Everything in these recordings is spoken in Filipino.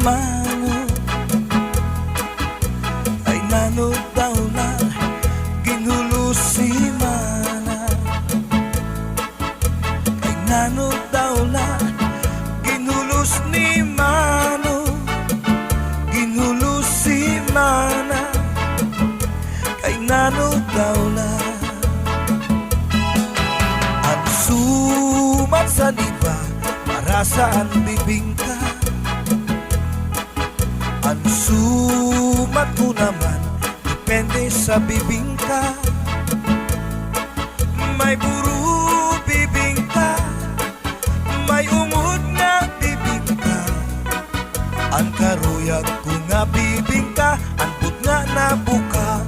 mano ay nanod daw na ginulos si mana. Ay nanod daw na ginulos ni mano, ginulos si mana. Kay nanod daw na ang sumat sa diba para saan bibingka. Ang sumat ko naman depende sa bibingka. May buru bibingka, may umod na bibingka. Ang karuyag ko nga bibingka, ang put nga nabuka.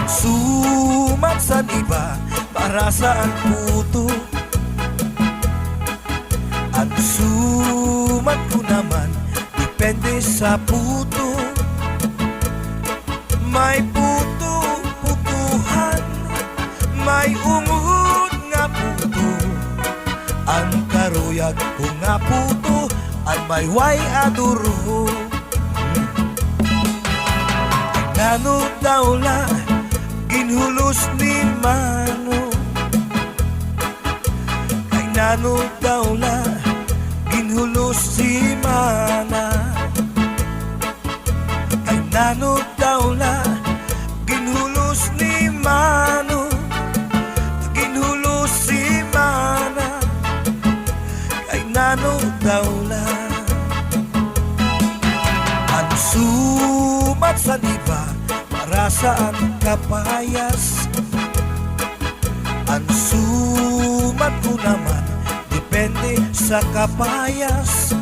Sumat sa iba para saan puto. Ang sumat ko naman depende sa puto. May puto, putuhan, may umod nga puto. Ang karuyag ko nga puto, ang may way aduro. Ang nanod daw la ginhulos ni mano. Ay nanod daw la ginhulos si mana. Ay nanod daw la ginhulos ni mano, ginhulos si mana. Ay nanod daw la ang sumat sa diba para saan kapayas. Ang sumat ko naman depende sa kapayas.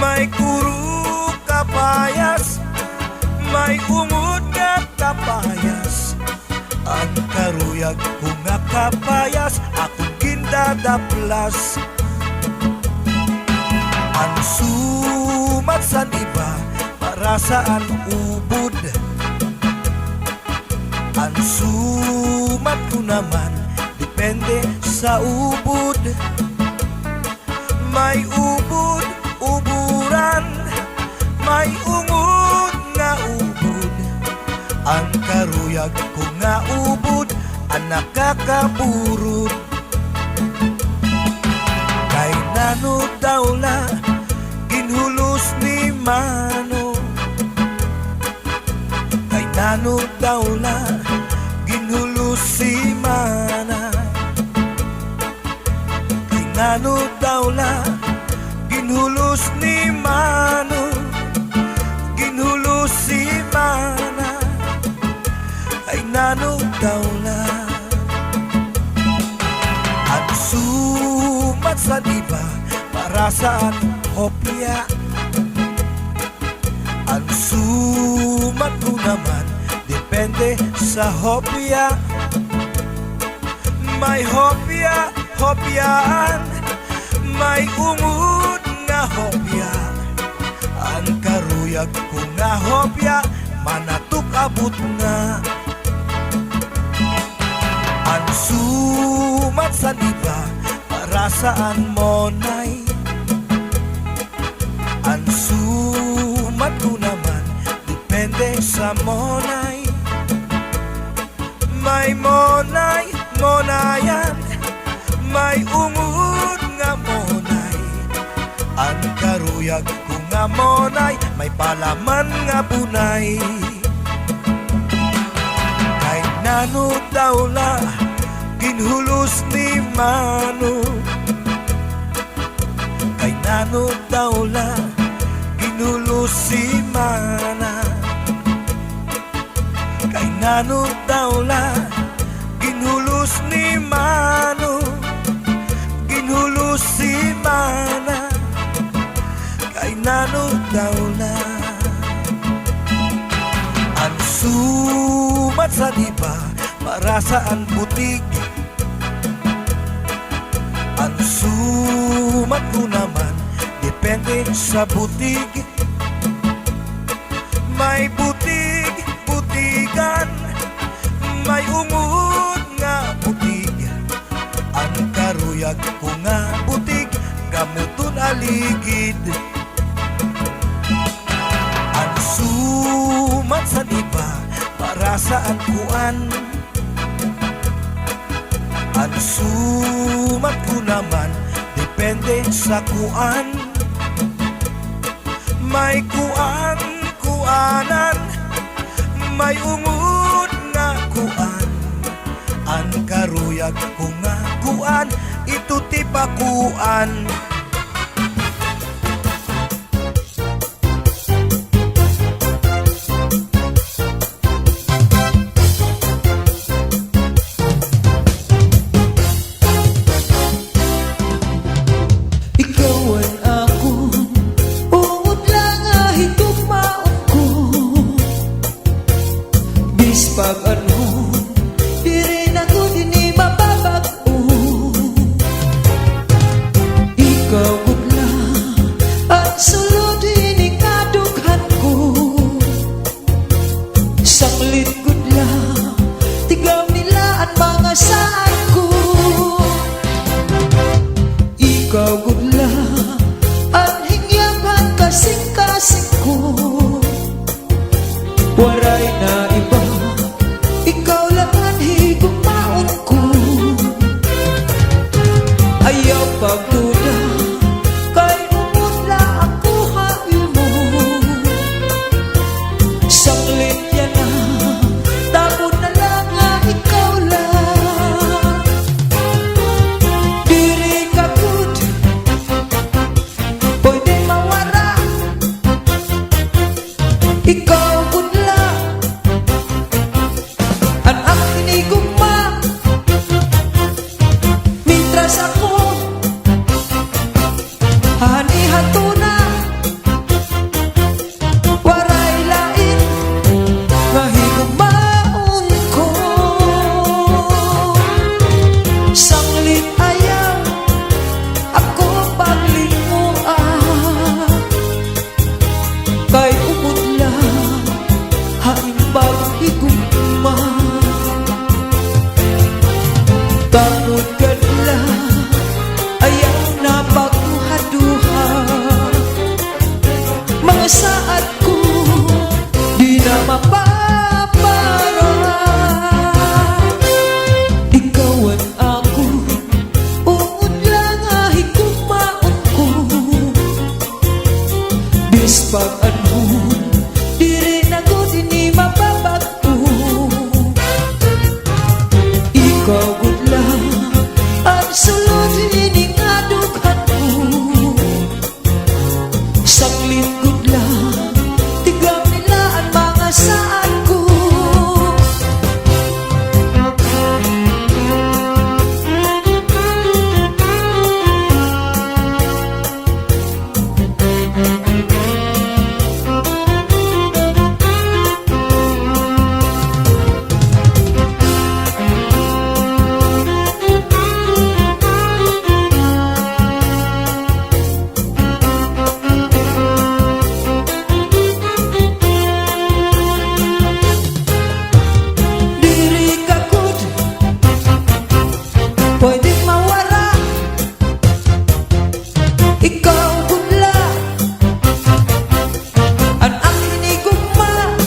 May kuro kapayas, may umod nga kapayas. Ang karuyag ko nga kapayas, akong gindadaplas. Ang sumat sa iba para saan ubod. Ang sumat ko naman depende sa ubod. May ubod, uburan, may umod nga ubod. Ang karuyag ko nga ubod, ang nakakaburod. Kay nanod daw la ginhulos ni mano. Kay nanod daw la ginhulos si mana. Kay nanod daw la ginhulos ni mano, ginhulos si mana. Kay nanod daw la ang sumat sa diba para saan hopya. Ang sumat ko naman depende sa hopya. May hopya, hopyaan, may umod nga hopya. Ang karuyag ko nga hopya, manatuk abot na. Ang sumat sa iba para saan monay. Ang sumat ko naman depende sa monay. May monay, monayan, may umod nga monay. Ang karuyag ko nga monay, may palaman nga bunay. Kay nanod daw la ginhulos ni mano. Kay nanod daw la ginhulos si mana. Kay nanod daw la ginhulos ni mano, ginhulos si mana. Kay nanod daw la ang sumat sa diba para saan butig. Ang sumat ko naman depende sa butig. May butig, butigan, may umod nga butig. Ang karuyag ko nga butig, gamuton aligid. Ang sumat sa iba para sa kuan, ang sumat ko naman depende sa kuan. May kuanan, may ungod nga kuan. Ang karuyag ko nga kuan, ito tipa kuan. Pag-anhon, di rin ako dini mababago. Ikaw gudla at sulod inikadughan ko. Sanglit gudla, tigam nila at mga saan ko. Ikaw gudla at hingyaman kasing-kasing ko. Waray na iba, ikaw lang ang higumaon ko. Ayaw pagduda, kay umutla ako hail mo. Sanglit yan na, tapon na lang nga ikaw lang. Diri ka good, pwede mawara. Ikaw good lang, ang hinigugma. Mintras ako hanihato na, waray lain nga higugmaon ko. Sanglit ayaw ako paglinguan, kay umutla hain paghigugma. Tamod ka nila, ayaw na pagduha-duha. Mga saat ko, di na mapapara. Ikaw at ako, uod lang higugmaon ko. Bis pag-anhon, di rin ako dini mababago. Ikaw gudla at sulod iningadughan ko. Sanglit gudla, tigam nila ang mga saan ko. Pwedeng mawara, ikaw gudla, ang hinigugma.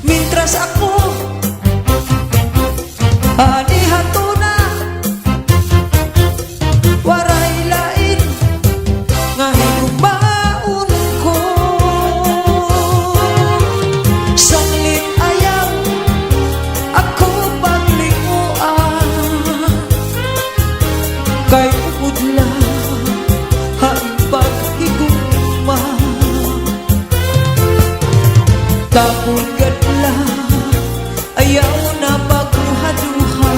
Mintras ako hanihato na, waray lain nga higugmaon ko. Sanglit ayaw ako kay umudla hain paghigugma. Tapon gadla, ayaw na pagduha-duha.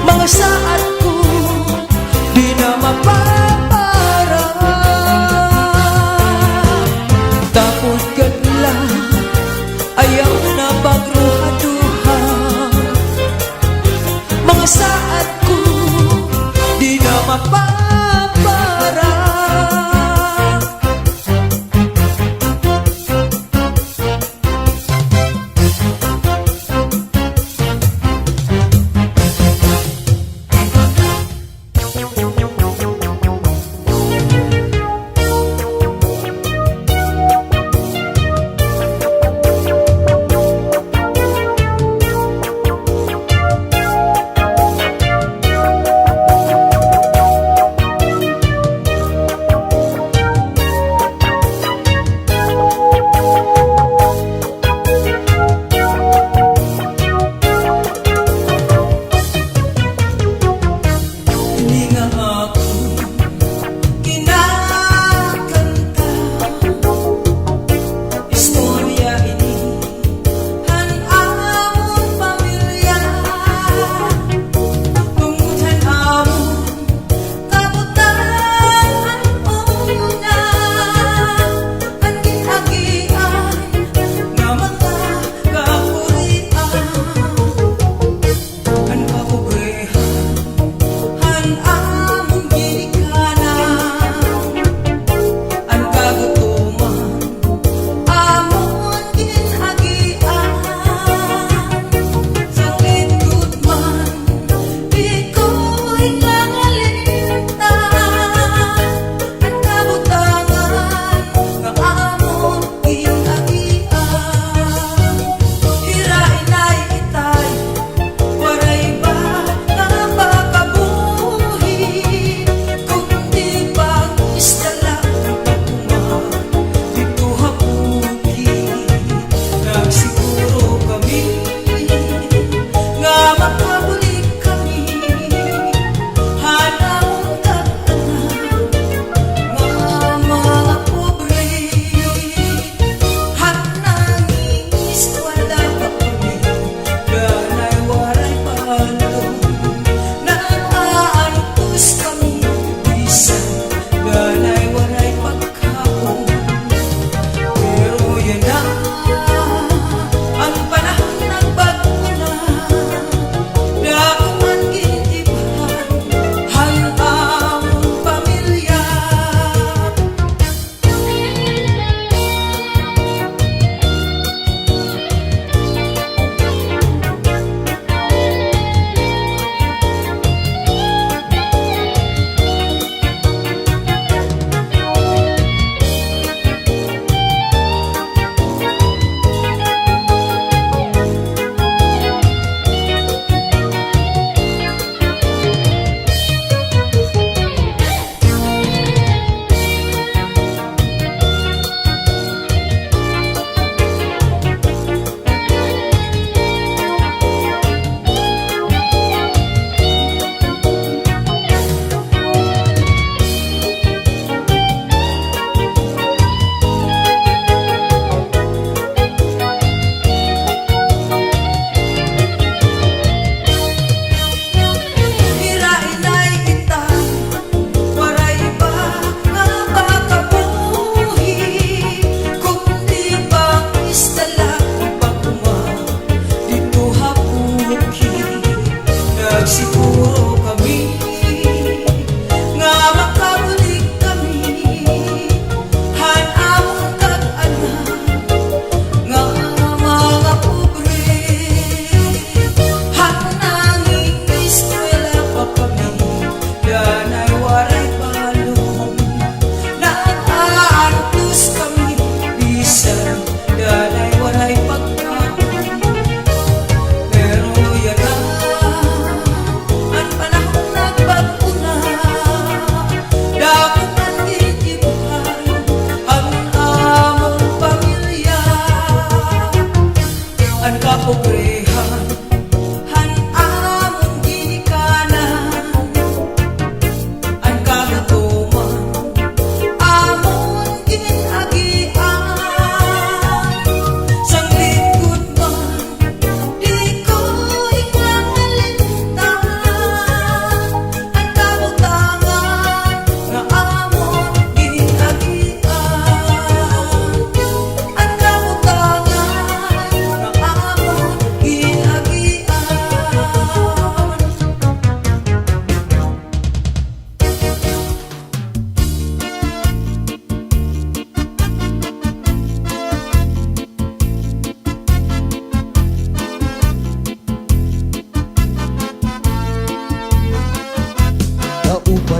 Mga saat ko, di na mapapara. Tapon gadla, ayaw na pagduha-duha. Mga saat ko, di na mapapara.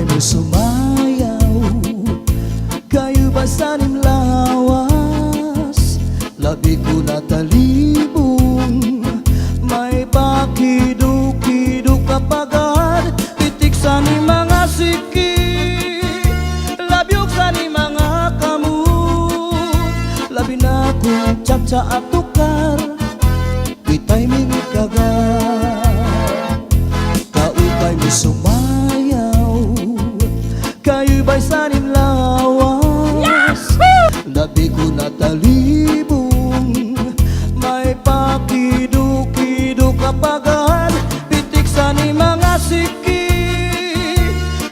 Kaupay mo sumayaw, kayo ba sa lawas? Labi ko na talibong, may pakido-kido kapagad. Pitik sa ni mga siki, labyog sa ni mga kamot. Labi na kong tsa-tsa at tukar, bitay mingit kagad. Kaupay mo sumayaw, kayo ba'y sa lawas? Labi ko na talibong, may pakido-kido kapagad. Pitik sa ni mga siki,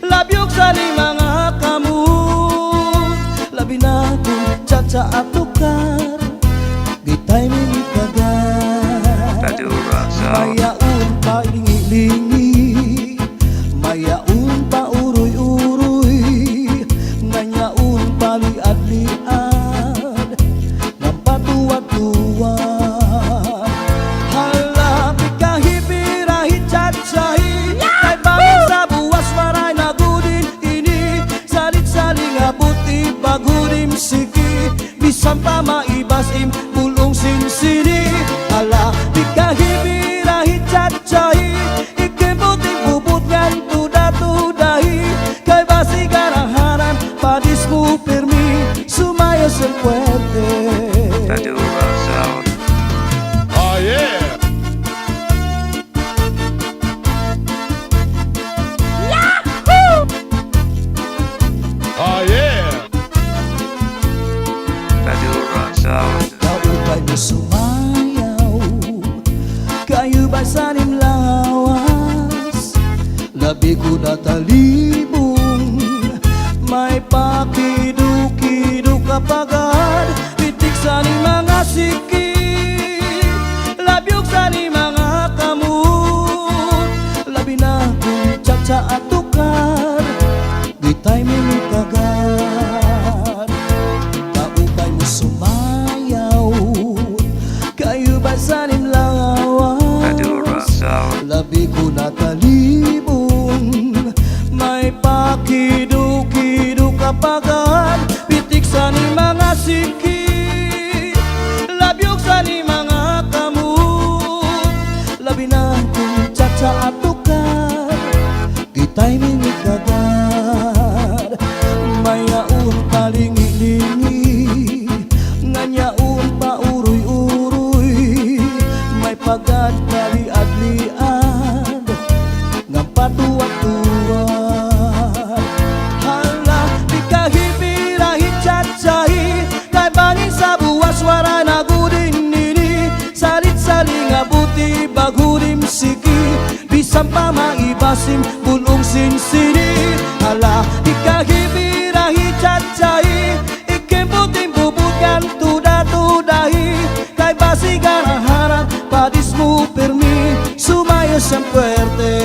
labyog sa ni mga kamot. Labi na kong tsa-tsa at tukar, bitay mingit kagad. Mayaon pa lingi-lingi, mayaon pa uroy-uroy, nganyaon pa liad-liad, ng patuwad-tuwad. Hala, pikahipirahi chat-chahi, kay bangin sa buwas maray na gudin ini. Salit-saling abuti bagudim siki, bisan pa maibasim bulong sinsini. Hala, pikahipirahi chat-chahi, ikibuting bubut ngan tuda-tudahi, kay basi garahanan padis mo permi, sumayas el fuerte. Oh yeah! Yahoo! Oh yeah! Kaupay mo sumayaw, kayo ba sa lawas? Labi ko na talibong, may pakido-kido kapagad. Pitik sa ni mga siki, labyog sa ni mga kamot. Labi na kong tsa-tsa at tukar, bitay mingit kagad. Kaupay mo sumayaw, kayo ba sa lawas? Labi ko na talibong, may pakido-kido kapagad. Pitik sa ni mga siki, labyog sa ni mga kamot. Labi na kong tsa-tsa at tukar, kita'y mingit kagad. Mayaon pa lingi-lingi, nganyaon pa uroy-uroy, may pagad na liad-liad, ng patuwad-tuwad. Hala, pikahipirahi chat-chahi, kay bangin sa buwas wara na gudin nini. Salit-saling abuti bagudim siki, bisan pa maibasim bulong sinsini. Hala, pikahipirahi chat-chahi, ikibuting bubukan tuda-tudahi, kay basi garahanan padis mo permi, sumayas ang puerte.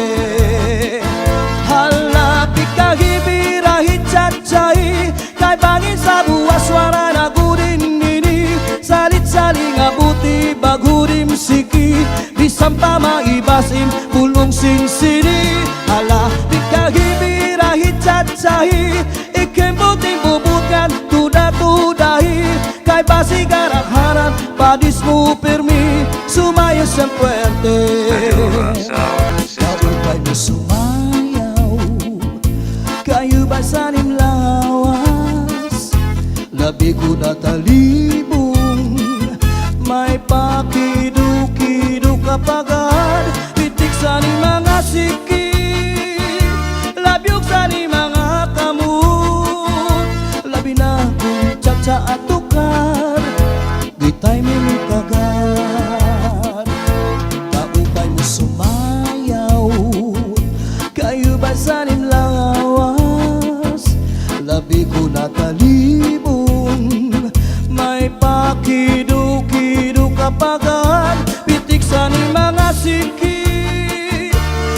Hala, pikahipirahi chat-chahi, kay bangin sa buwas wara na gudin nini. Salit-saling abuti bagudim siki, bisan pa maibasim bulong sinsini. Hala, pikahipirahi chat-chahi, ikibuting bubukan tuda-tudahi, kay basi garahanan padis mo permi, sumayas ang puerte. Kaupay mo sumayaw, kayo ba sa lawas? Labi ko na talibong, may pakido-kido kapagad. Pitik sa ni mga siki, labyog sa ni mga kamot. Labi na kong tsa-tsa at tukar, bitay mingit kagad. Kaupay mo sumayaw, kayo ba sa lawas? Labi ko na talibong, may pakido-kido kapagad. Pitik sa ni mga siki,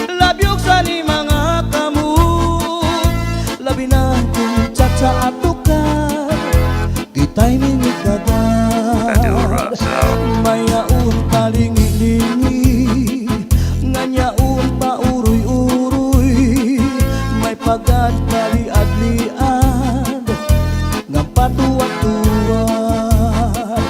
labyog sa ni mga kamot. Labi na kong tsa-tsa at tukar, kita'y mingit kagad. Mayaon pa lingi-lingi, nganyaon pa uroy-uroy, may pagkatali-adlian ng patuwag-tuwag.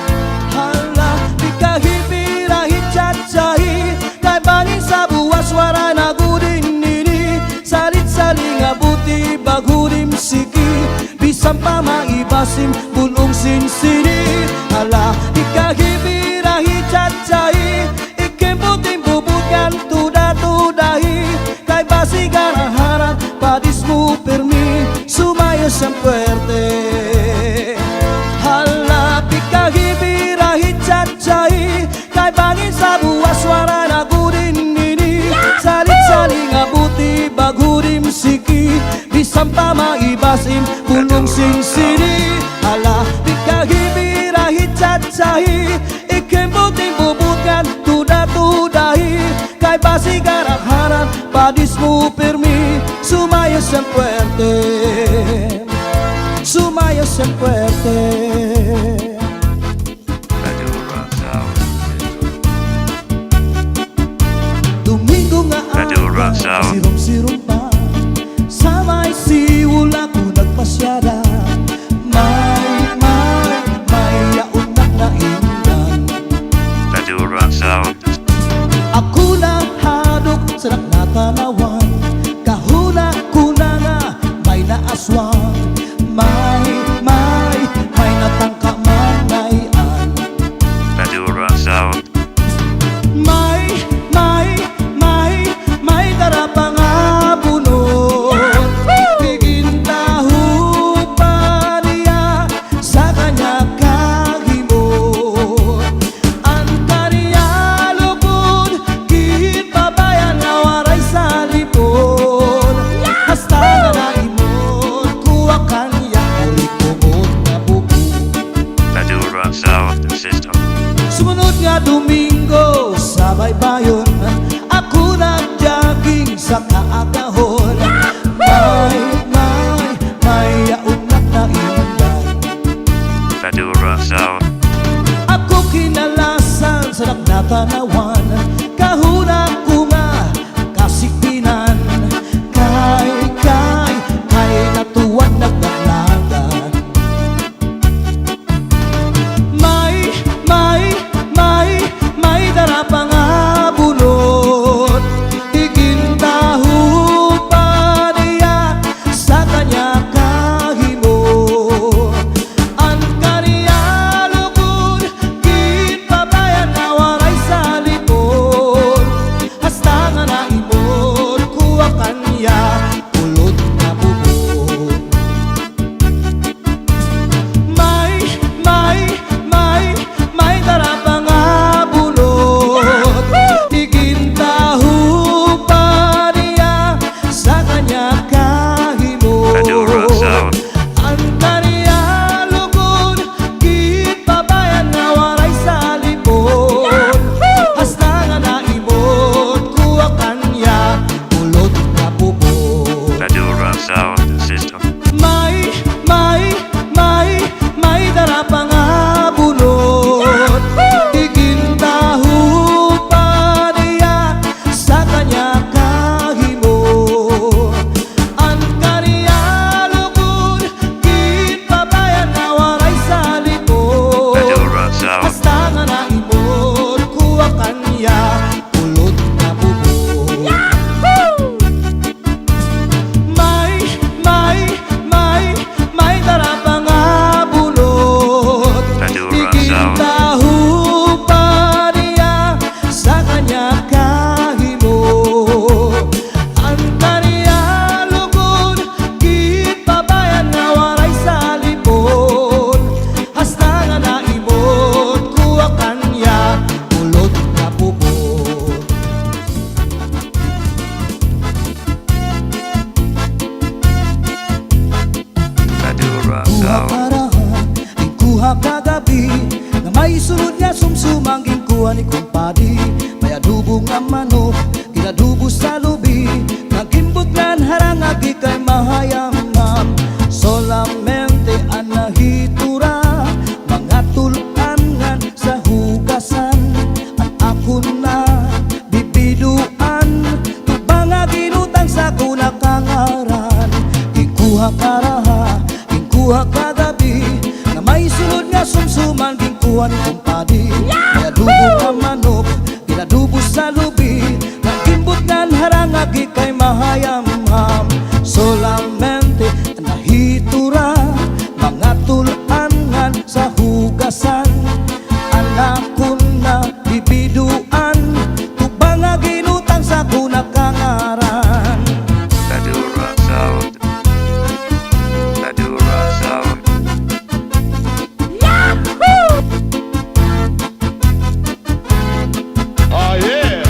Hala, di kahipirahit chat-sahi, kay bangin sa buwas wara na gudin nini. Salit-sali nga buti bagurim siki, bisan pa maibasim bulong sinsini. Hala, di kahipirahit chat-sahi, ikembuting bubugan tuda-tudahi, kay basi garaharan padis mo permi, sumayos ang puwerte. Hala, di kahipirahit chat-sahi, kay bangin sa buwas wara na gudin nini. Salit-sali nga buti bagurim siki, bisan pa maibasim bulong sinsini. Hala, di kahipirahit chat-sahi, ikembuting bubugan tuda-tudahi, kay basi garaharan padis mo permi, sumayos ang puwerte, sumayos ang puwerte. Domingo nga Madura araw, Sound. sirom-sirom pa, sa may siwul ako nagpasyada. May yaunat na indan, Madura Sound. ako na hadok sa nakatanawan. Kahuna ko na nga may naaswang, may natangka manayan. Madura Sound. May darapang abunod, tigintaho pa niya sa kanya kahimod. Ang kaniya lugod, gihit pabayan na waray sa lipod. Hasta na naimod, kuha kanya ulit-umod na bubog. Madura Sound System. Sumunod nga Domingo sa baybayon, ako nag-jogging sa kaagahon. May yaunat na indan, Madura Sound. ako kinalasan sa nakatanawan. Kahuna ko nga kasikpinan, kay natuwan nagdaglagan. May darapang abunot, tigintaho pa niya sa kanya kahimod. Ang kaniya lugod, gihit pabayan na waray sa lipod. Hasta nga naimod, kuha kanya ulod na bubog. May darapang abunot, tigintaho pa niya sa kanya Madura kahimod. Sound. Ang kaniya lugod, gihit pabayan na waray sa lipod. Hasta nga naimod, kuha kanya ulod na bubog. Madura Sound System. May darapang abunot, tigintaho pa niya sa kanya kahimod. Ang kaniya lugod, gihit pabayan na waray sa lipod. Madura Sound. Hasta nga naimod, kuha kanya ulod na bubog. May darapang abunot, Madura Sound. tigintaho pa niya sa kanya kahimod. Ang kaniya lugod, gihit pabayan na waray sa lipod. Hasta nga naimod, kuha kanya ulod na bubog. Madura Kuha Sound. karahan, ang kuha kagabi, na may sunod nga sumsumangging kuha ni kumpadi. May adubo nga manok, kinadubo sa lubi, nagimbot nga harang agi kay mahayamam. Solamente ang nahitura, mga tulangan sa hugasan. At ako na bibiduan, tubang nga ginutang sa kuna kangaran. kuha ni kumpadi. May adubo nga manok, ginadubo sa lubi. Nagimbot nga harangagi kay mahayamham. Solamente nahitura, mga tulangan sa hugasan. Anak ko na bibiduan, tubang nga ginutang sa kunakangaran. Madura sound. Madura sound. Oh yeah.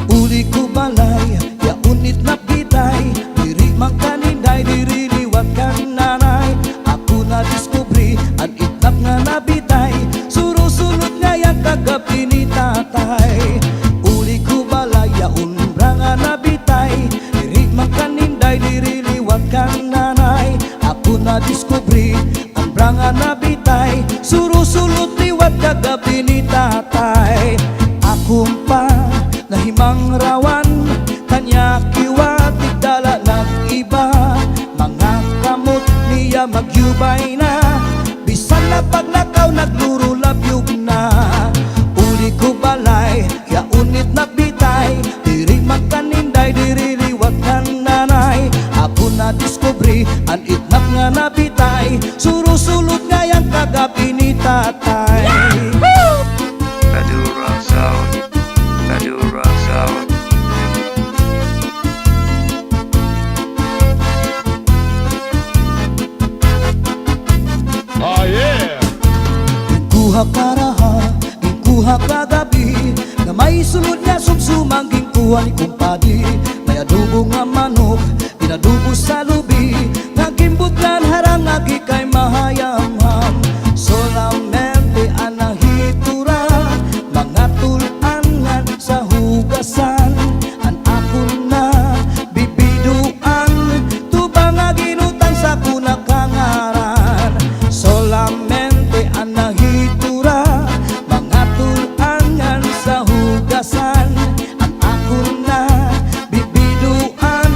Uli ko balay, ya unit na pitay. Diri mang kaninday, diri liwat kan nanay. Ako na diskubri, ang itnap nga nabitay. Surusunod nga yang kagabi ni tatay. Uli ko balay, ya unbra nga nabitay. Diri mang kaninday, diri liwat kan nanay. Ako na diskubri, ang bra nga nabitay. Surusunod liwat kagabi ni tatay. Akong pa nahimang rawan, kanya kiwatig dala nag-iba. Mga kamot niya magyubay na, bisan na pag nakaw nagluro labyog na. Uli ko balay, ya unit na bitay. Diri magkaninday, diri liwat kan nanay. Ako na diskubri, ang itnap nga nabitay. Surusulot nga yang kagabi ni tatay. Madura sound. Madura sound. Oh yeah. Kuha karaha, kuha kagabi. Na may sulod nga sumsumang kuha ni kumpadi. May adubo nga manok, pinadubo sa lubi. Nagimbot lan harangagi kay mahayamham. Solamente anahitura, mga tulangan sa hugasan. An ako na bibiduan, tubang nga ginutang sa kunakangaran. Solamente anahitura, mga tulangan sa hugasan. An ako na bibiduan,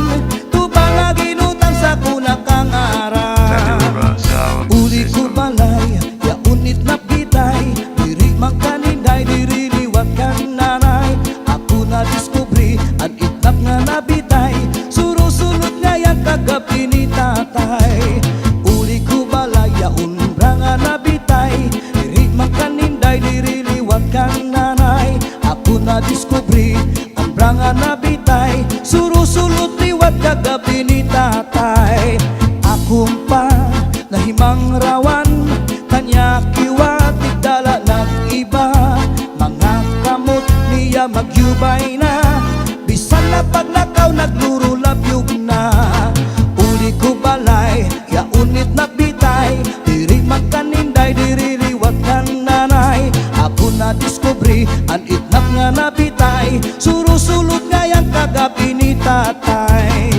tubang nga ginutang sa kunakangaran. Madura sound Uli ko system. balay, ya unit na pitay. Diri mang kaninday, diri liwat kan nanay. Ako na diskubri, ang itnap nga nabitay. Surusunod nga yang kagabi ni tatay. Uli ko balay, ya unbra nga nabitay. Diri mang kaninday, diri liwat kan nanay. Ako na diskubri, ang bra nga nabitay. Surusulot liwat kagabi ni tatay. Akong pa nahimang rawan, kanya kiwatig dala nag-iba. Mga kamot niya magyubay na, bisan na pag nakaw nagluro labyog na. Uli ko balay, ya unit na bitay. Diri magkaninday, diri liwat kan nanay. Ako na diskubri, ang itnap nga nabitay. Surusulot nga yang kagabi ni tatay.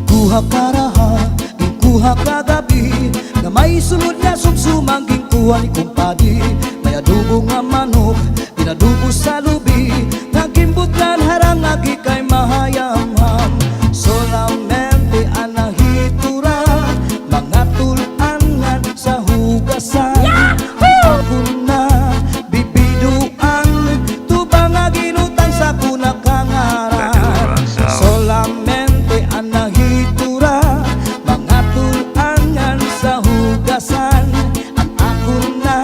Kuha karaha, kuha kagabi. Na may sulod nga sumsumang kuha ni kumpadi. May adubo nga manok, pinadubo sa lubi. Nagimbot lan harangagi kay mahayamham. Solamente anahitura, mga tulangan sa hugasan. Ako na bibiduan, tubang nga ginutang sa kunakangaran. Madura sound. Solamente anahitura, mga tulangan sa hugasan. Ang ako na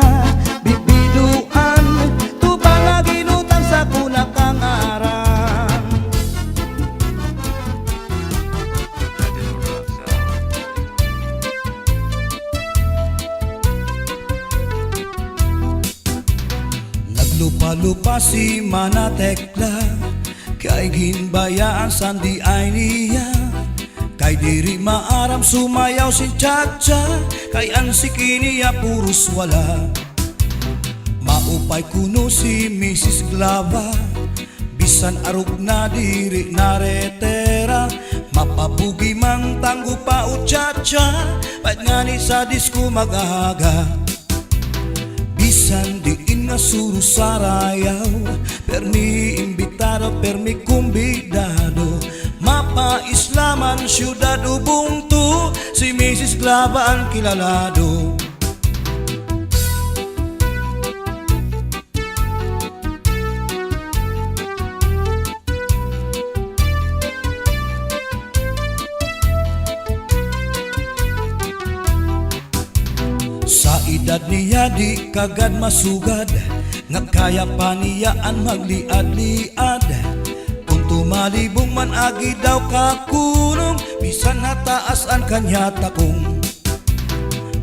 bibiduan, tubang nga ginutang sa kunakangaran. Madura sound. Naglupa-lupa si Manatekla, kay ginbayaan sandi ay niya. Kay diri maaram sumayaw si Chacha, kay ang sikiniya puros wala. Maupay kuno si Mrs. Glava, bisan arog na diri naretera. Mapabugi mang tanggo pa o Chacha, pait nga ni sa disko magaga. Bisan diin nga suro sarayaw, permi imbitado, permi kumbidado. Mapa-islaman, syudad ubungtu, si Mrs. Glava ang kilalado. Sa edad niya di kagad masugad, nga kaya pa niyaan magliad-liad. Kung tumalibong man agi daw kakulong, bisan nataas ang kanya takong.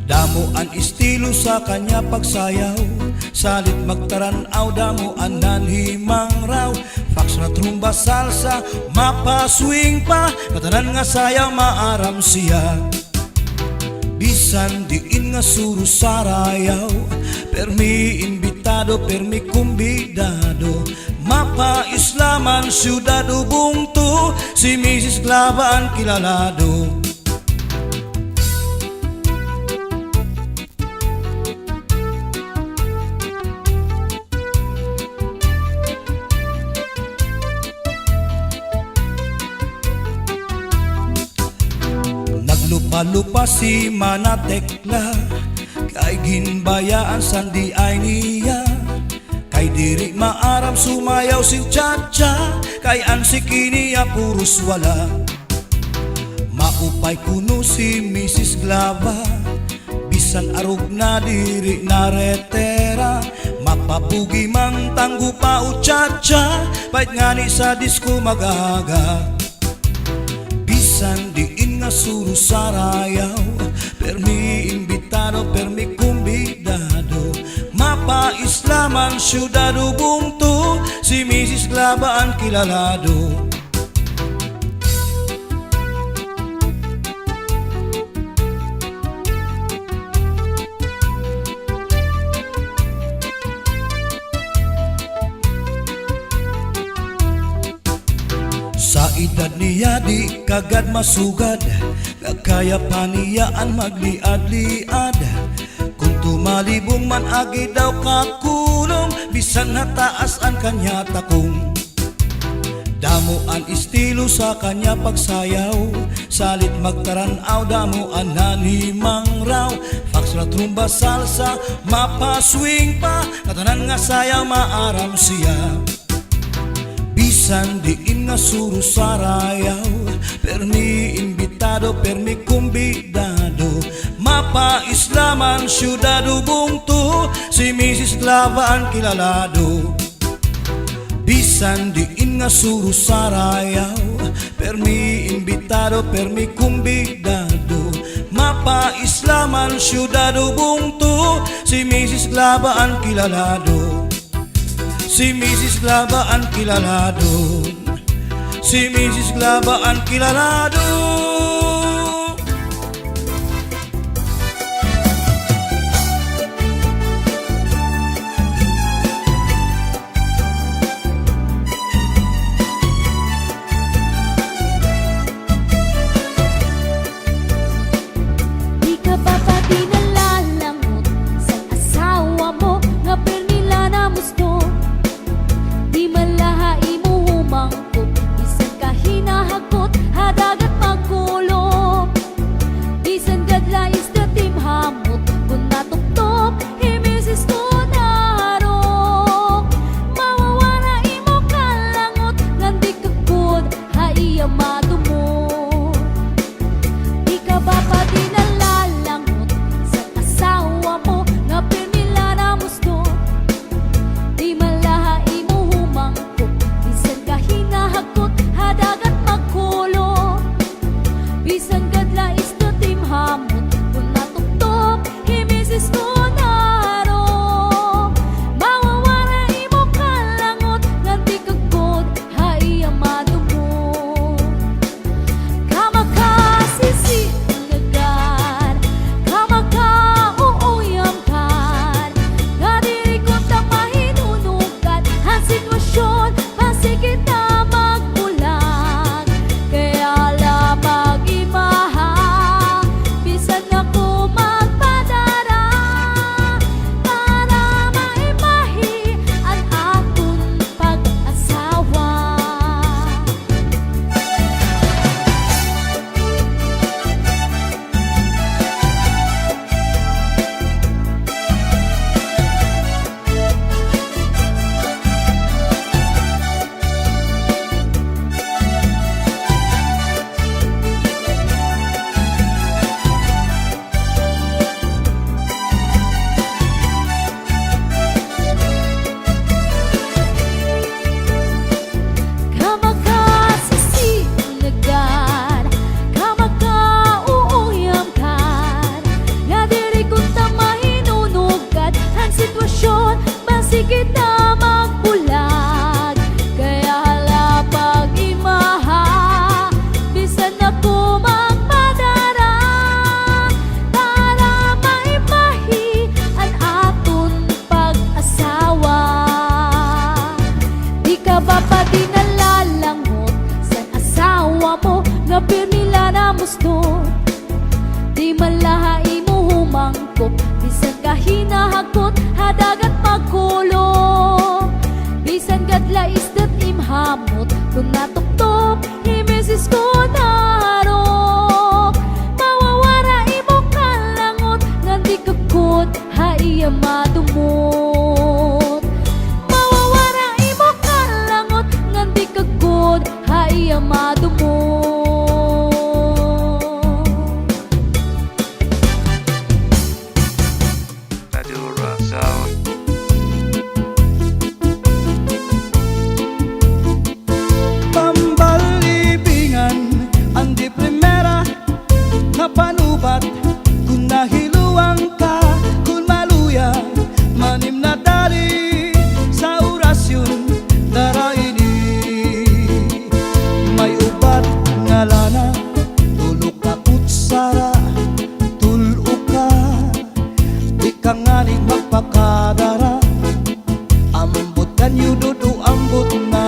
Damo ang estilo sa kanya pagsayaw, salit magtaranaw, damo ang nanhimang raw. Fax na trumba salsa, mapaswing pa, katanan nga sayaw maaram siya. Bisan diin nga suro sarayaw, permi imbitado, permi kumbidado. Mapa-islaman, syudad ubungtu, si Mrs. Glava ang kilalado. Naglupa-lupa si Manatekla, kay ginbayaan sandi ay niya. Kay diri maaram sumayaw si Chacha, kay ang sikiniya puros wala. Maupay kuno si Mrs. Glava, bisan arog na diri na retera. Mapapugi mang tanggo pa o Chacha, pait ngani sa disco magaga. Bisan diin nga suro sarayaw, permi imbitado, permi kumbidado. Mapa-islaman, syudad ubungtu, si Mrs. Glava ang kilalado. Sa edad niya di kagad masugad, nga kaya pa niyaan magliad-liad. Kung tumalibong man agi daw kakulong, bisan nataas ang kanya takong. Damo ang estilo sa kanya pagsayaw, salit magtaranaw, damo ang nanhimang raw. Fax na trumba salsa, mapaswing pa, katanan nga sayaw maaram siya. Bisan diin nga suro sarayaw, permi imbitado, permi kumbidado. Mapa-islaman, syudad ubungtu, si Mrs. Glava ang kilalado. Bisan diin nga suro sarayaw, permi imbitado, permi kumbidado. Mapa-islaman, syudad ubungtu, si Mrs. Glava ang kilalado. Si Mrs. Glava ang kilalado, si Mrs. Glava ang kilalado. Di ka ba pati nalalangot sa asawa mo, nga pernila na musto? Di malahay mo humangkot, bisan ka hinahakot, hadagat magkulong. Bisan gadla is the team hamot, kung natuptop, himisis ko narok. Mawawala imo kalangot, ngandi kakod, haiya matumot. Di ka ba pati nalalangot sa asawa mo, nga pernila na musto? Di malahay mo humangkot, bisan ka hinahakot, hadagat magkulong. Bisan gadla is to team hamot, kung natuptop, himisis ko narok. Mawawala imo kalangot, ngandi kakod, haiya madumot. Kamakasisinagan, kamakauuyamkan, nga diri ko ta mahinunugan, ang sitwasyon pasigit na magbulag. Kaya lamang imaha, bisa maton. Di malahay mo humangkop, bisan ka hinahagkot, hadagat magkulo. Bisan gadla isdat imhamot, kung natuktok, imisis ko narok. Mawawara imo kalangot, ngandi kakot, haiya madumot. Mawawara imo kalangot, ngandi kakot, haiya madumot. Madura Sound. Pambalibingan ang di primera na panubat. Kung nahiluang ka, kung maluya, manim na dali sa orasyon daraini. May ubat nga lana, tulok ka kutsara, tulo ka, di ka nga ning magpakadara. Ambot kanyo dudu ambot na.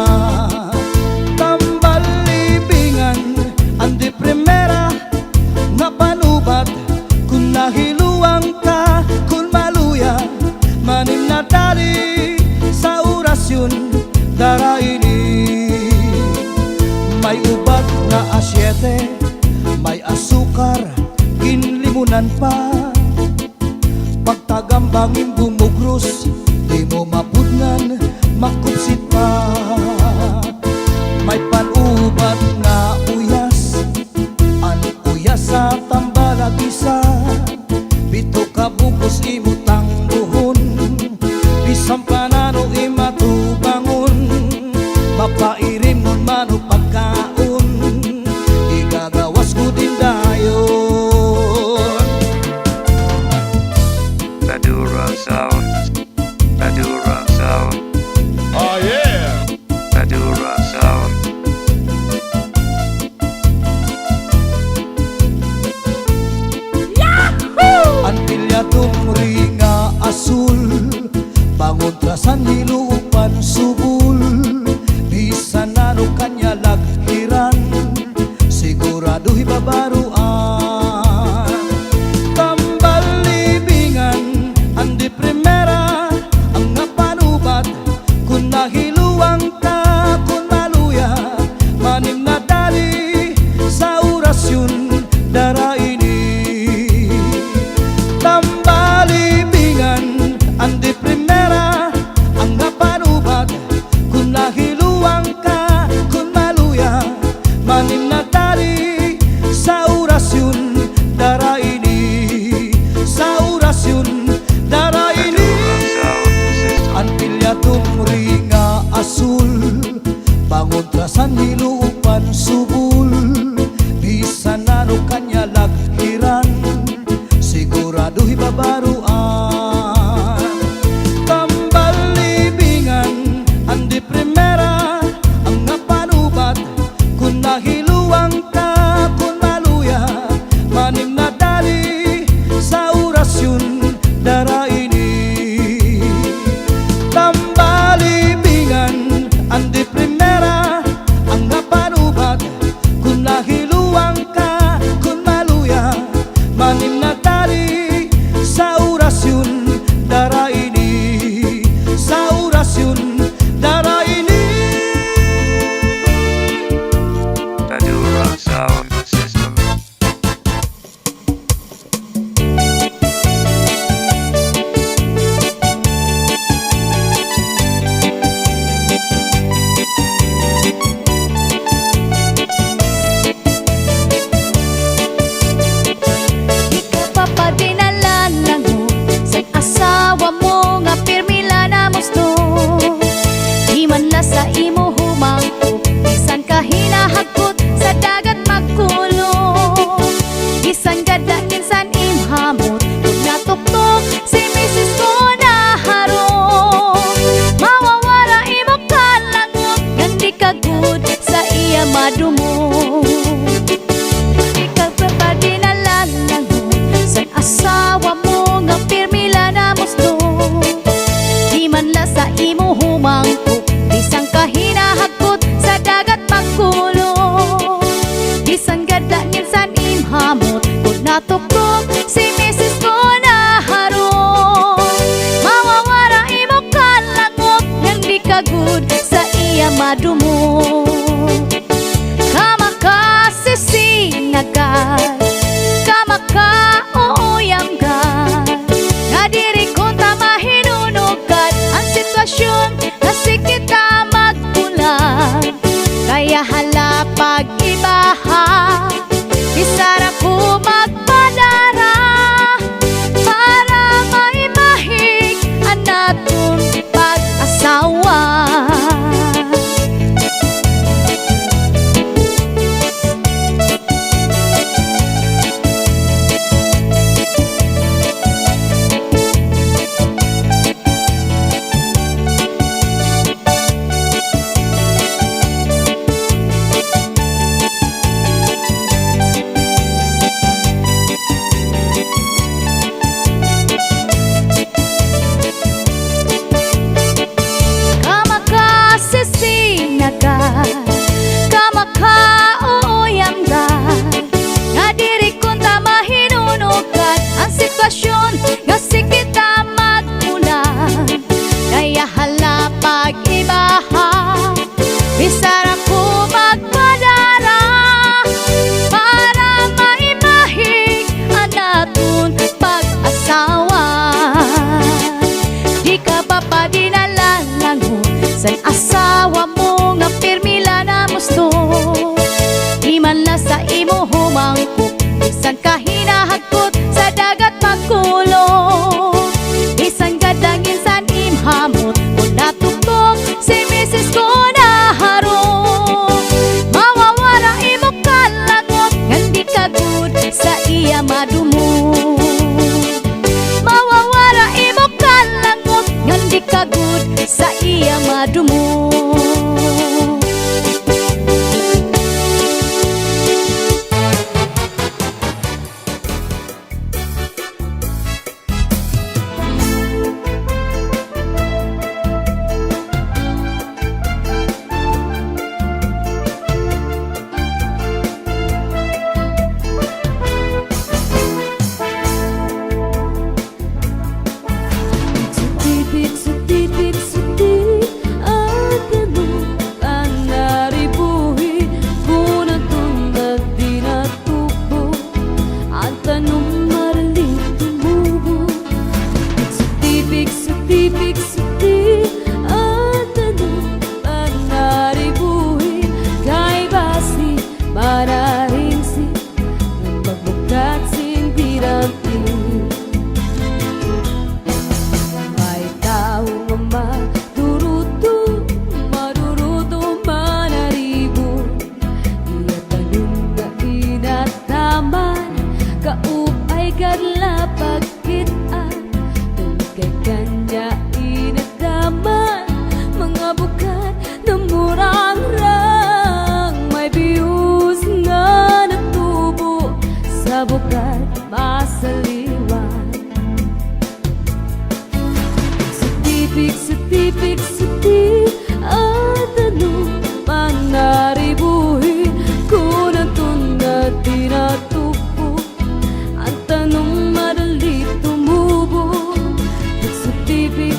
Tambalibingan ang di primera na panubat. Kung nahiluang ka, kung maluya, manim na dali sa orasyon daraini. May ubat na asyete, may asukar, kinlimunan pa. Pagtagambangin bumugros, di mo mapudnan, makupsit pa. May panubat na uyas, an uyas sa tambalagisa. Bito ka bukos imutang buhon, bisang panano imatubangon. Mapairim nun mano pagkaon, igagawas ko din dayon. Madura Sound. Madura Sound. Oh yeah. Madura Sound. Ang pilyatong ringa asul, pangontrasan nilupan subul. Bisan ano kanya laghiran, sigurado hibabaruan. Tambalibingan ang di primera ang napanubat. Kung nahiluang ka, kung maluya, manim na dali sa orasyon daraini. Tambalibingan ang di primera ang napanubat. Kung nahiluang ka, kung maluya, manim na dali sa orasyon daraini. Sa orasyon daraini. Madura Sound System. Ang pilyatong ringa asul, pangontrasan nilupan subul. Bisan ano kanya laghiran, sigurado hibabaruan. Tambalibingan ang di primera ang napanubat. Kung nahiluang ka, kung maluya, manim na dali sa orasyon daraini. Tambalibingan ang di primera ang napanubat. Kung nahiluang ka, kung maluya, manim na dali sa orasyon daraini. Sa orasyon daraini. Madura Sound System. natuktok si Mrs. ko na haron. Mawawara imo kalangot yang di kagud sa iya madumo. Kamakasisinagal, kamakaooyanggan, nga diri ko ta mahinunugan ang sitwasyon kasi kita magkulang. Kaya hala pag-ibaha, isara ko magpadara para maimahig ang natong pag-asawa. Kamakaooyanggan, nga diri kong ta mahinunugan ang sitwasyon nga si kita magkulang. Kaya hala pag-ibaha, bisara ko magpadara para maimahig ang natong pag-asawa. Di ka pa padinalangan sa asawa mo nga pirmila na musto. Di man na sa imo humangkot, bisan ka hinahagkot sa dagat magkulo. Bisan gadangin sa imhamot, kung natugtog si Mrs. ko na haron. Mawawara imo kalangot, ngandi kagud sa iya madumo. Mawawara imo kalangot, ngandi kagud sa iya madumo. Bukat masaliwan, setipik at ano man naribuhi ko na tunad tinatupo. Ang tanong madali tumubo, setipik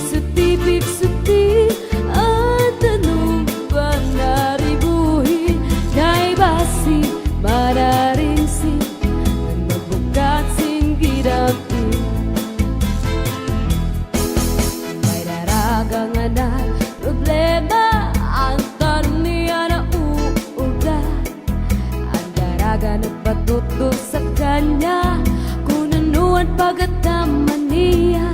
at ano man naribuhi kay basi mararingsi kasing gidati. May daragang na problema ang taruniya na uugat. Ang daraga nagpatuto sa kanya kung ano ang pagkataman niya.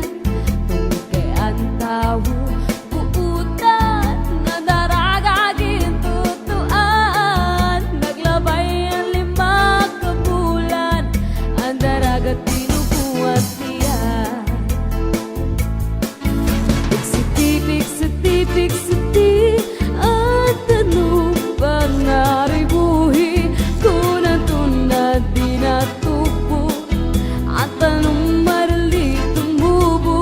Tungkol kay ang tao uutan na daraga gintutuan. Naglabay ang 5 kabulan, ang daraga tinubuhat niya. Setipik at ano bang naribuhi kung natunad di natupo. At anong marali tumubo,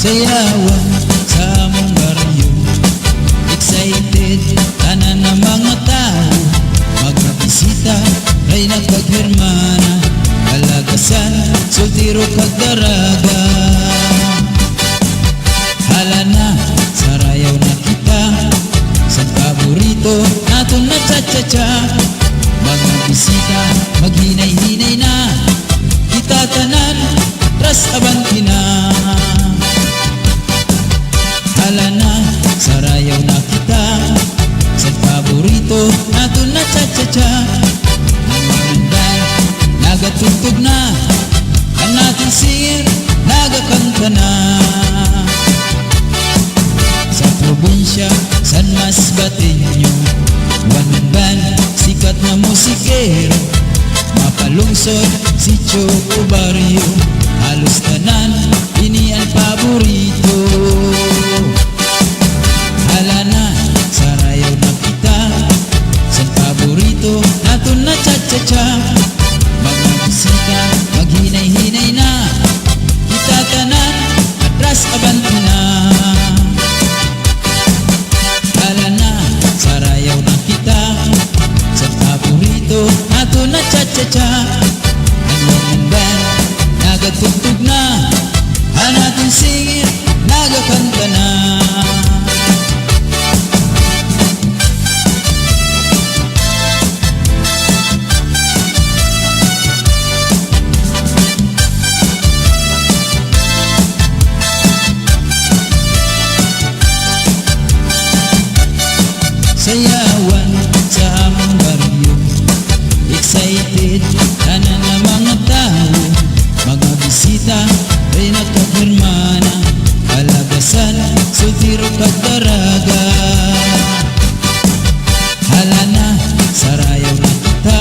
sayawan sa among baryo. Excited tanan na mga tao, magkabisita kay nagpaghirmana, kalagasan sultiro kag daraga. Hala na sarayaw na kita sa paborito naton na cha-cha-cha. Mga bisita maghinay-hinay na, kita tanan tras abanti na. Hala na sarayaw na kita sa paborito naton na cha-cha-cha. Ang maranday nagatugtog na, ang natin singin nagakanta na. Sa probinsya San Masbateño, one band sikat na musikero, mapalungsod si Choco Barrio, halos tanan ini ang paborito. Hala na sarayaw na kita sa paborito naton na cha-cha-cha. Mga bisita maghinay-hinay na, kita tanan atras abanti na. Hala na sarayaw na kita sa paborito naton na cha-cha-cha. Ang band nagatugtog na, ang natin singit nagakanta na. Sayawan sa among baryo, excited tanan na mga tao, mga bisita ay nagkahirmana, kalagasan sultiro kag daraga. Hala na sarayaw na kita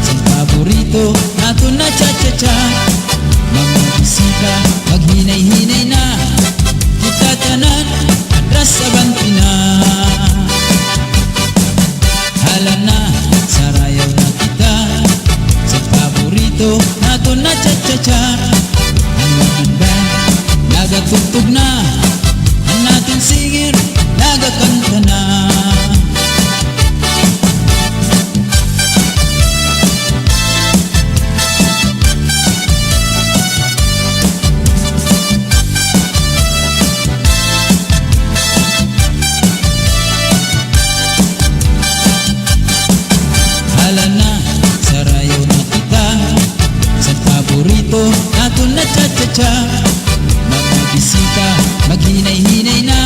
sa paborito naton na cha-cha-cha. Mga bisita maghinay-hinay na, kita tanan atras abanti na. Hala na sarayaw na kita sa paborito naton na cha-cha-cha. Ang one band nagatugtog na, ang natin singir nagakanta na. Hala na sarayaw na kita sa paborito naton na cha-cha-cha. Mga bisita maghinay-hinay na,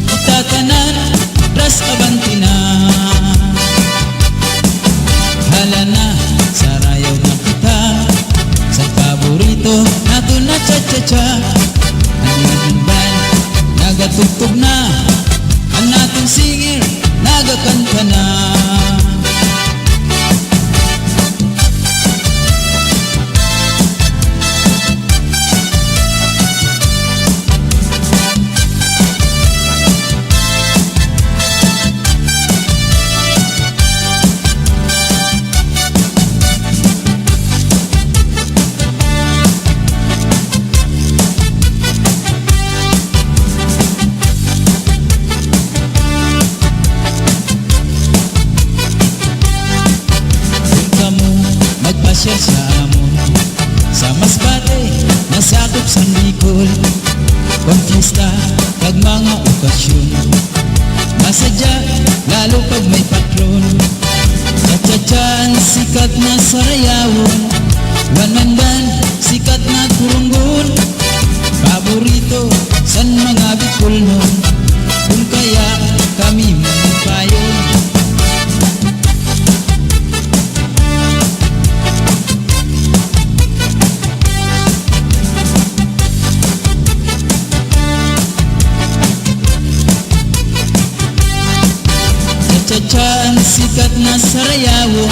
kita tanan tras abanti na. Hala na sarayaw na kita sa paborito naton na cha-cha-cha. Ang band nagatugtog na, ang natin singir nagakanta na. Magpasyal sa amon sa Masbate, nasakop sa Bicol, konfista kag mga okasyon. Masadya lalo pag may patron, cha-cha-chan sikat na sarayawon, one man band sikat na turunggon, paborito san mga Bicol nun, kung kaya kami magpayon. Cha-chan sikat na sarayawon,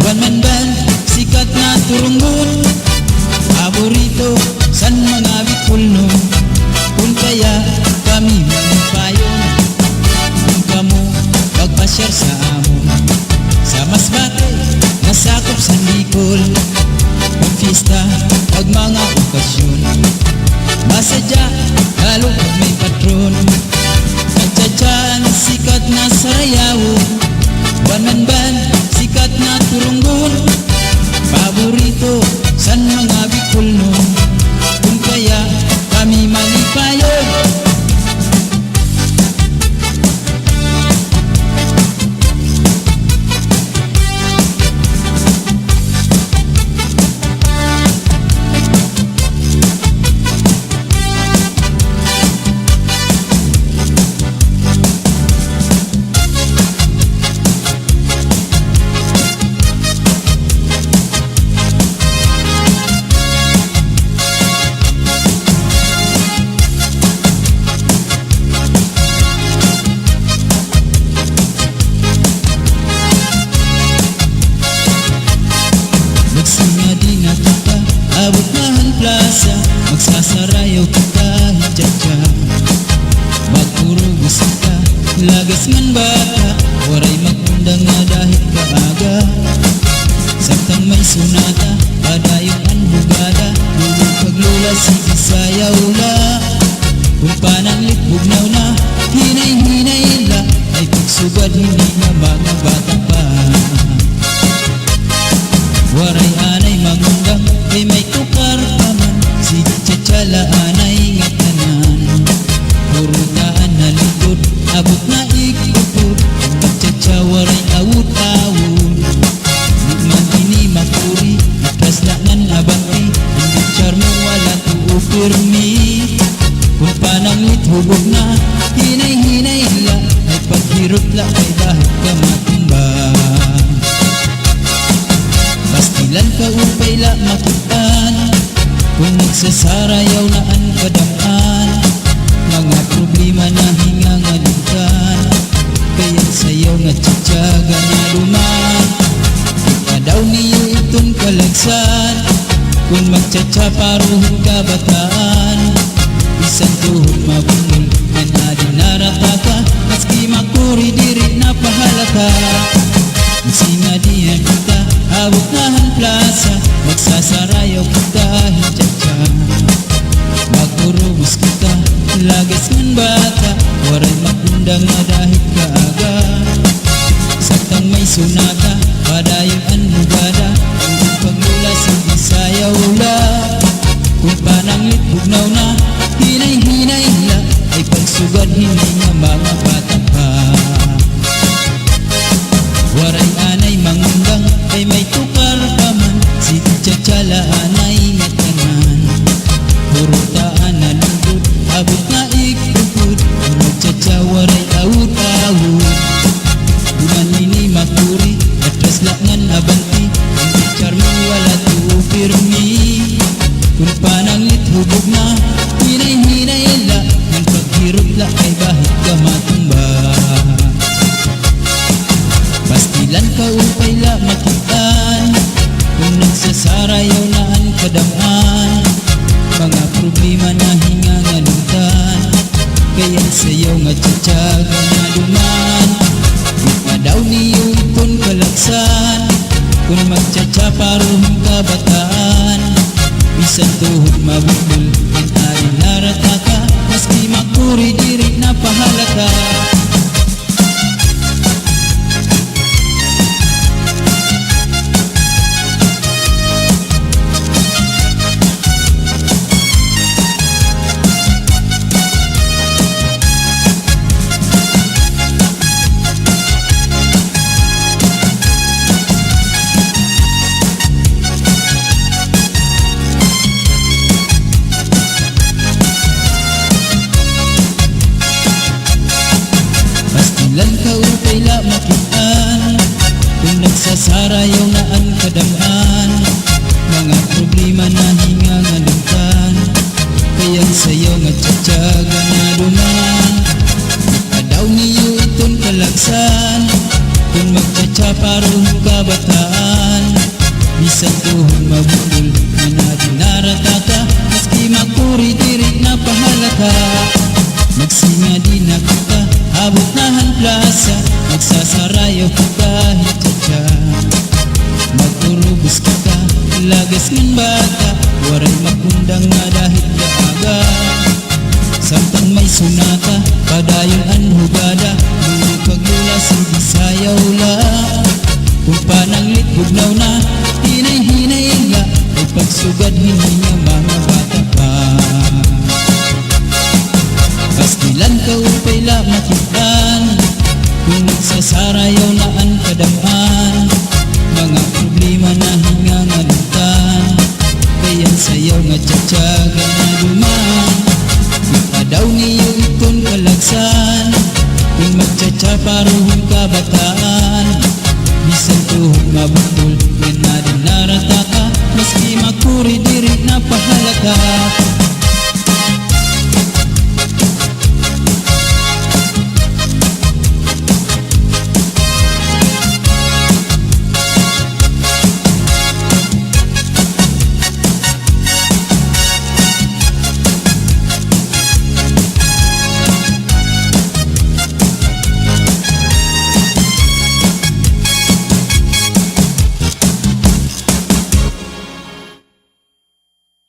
one man band sikat na turunggon, paborito san mga Bicol nun, kung kaya kami magpayon. Kung kamo magpasyal sa amon sa Masbate, nasakop sa Bicol, kung fiesta pag mga okasyon. Masadya Lagas man bata, waray magundang nga dahil kaaga. Samtang may sunata, padayon ang bugada. Lulong paglula, sige sayaw la. Kung panang litbugnaw na, hinay-hinay la. Ay pagsugad, hindi nga mga bata pa. Waray anay mangundang, ay may tukar pa man. Sige tsatsala anay nga tanan. Purutaan na likod, abot na ikupod. Magtsatsa waray awut-awut. Nigman ini makuri, ikaslangan abanti. Hindi charmo wala tuupirmi. Kung pananglit hubog na, hinay-hinay la. Ay paghirot la ay dahil ka matumba. Pastilan ka upay la makitaan. Kung nagsasarayaw na ang kadamaan. Mga problema na hingangalintan. Kaya sayaw nga tsatsaga na luman. Daw niyo itong kalagsan. Kung magtsatsa paruhon kabataan. Isang tuhod mabungol na nadinarata ka. Maski makuri diri na pahalata. Singa diyan kita, abot na ang plaza. Magsasarayaw kita hintsatsa. Magurubos kita, lagas man bata. Waray magundang na dahil kaaga. Saktang may sunata, padayon ang bugada. Kung paglula, sige sayaw la. Kung pananglit bugnaw na, hinay-hinay la. Ay pagsugad, hindi nga mga bata pa. Waray anay mangundang, ay may tukar pa man. Sige tsatsala anay nga tanan. Purutaan na lungkot, abot na ikupod. Magtsatsa waray awut-awut. Duman ini makuri, atras langan abanti. Hindi charmo wala tuupirmi. Kung pananglit hubog na, hinay-hinay la. Ang paghirot la ay bahit ka matumba. Pastilan ka upay la makitaan. Kung nagsasarayaw na ang kadamaan. Mga problema na hingangalintan. Kaya sayaw nga tsatsaga na duman. Daw niyo itong kalagsan. Kung magtsatsa paruhong kabataan. Bisan tuhod mabukol, ang aring narata ka. Maski makuri diri na pahalata. Pastilan ka upay la makitaan. Kung nagsasarayaw na ang kadamaan. Mga problema na hingangalintan. Kaya sayaw nga tsatsaga na duman. Daw niyo itong kalagsan. Kung magtsatsa paruhong kabataan. Bisan tuhod mabukol na nadinarata ka. Maski makuri diri na pahalata. Magsinga din na kita, abot na ang plaza. Magsasarayaw kita hintsatsa. Magurubos kita, lagas man bata. Waray magundang nga dahil kaaga. Samtang may sunata, padayon ang hugada. Lulong paglula, sige sayaw la. Kung pananglit bugnaw na, hinay-hinay la. Ay pagsugad, hindi nga mga bata pa. Pastilan ka upay la makitaan. Kung nagsasarayaw na ang kadamaan. Mga problema na hingangalintan. Kaya sayaw nga tsatsaga na duman. Daw niyo itong kalagsan. Kung magtsatsa paruhong kabataan. Bisan tuhod mabukol, yan na din narata ka. Maski makuri diri na pahalata.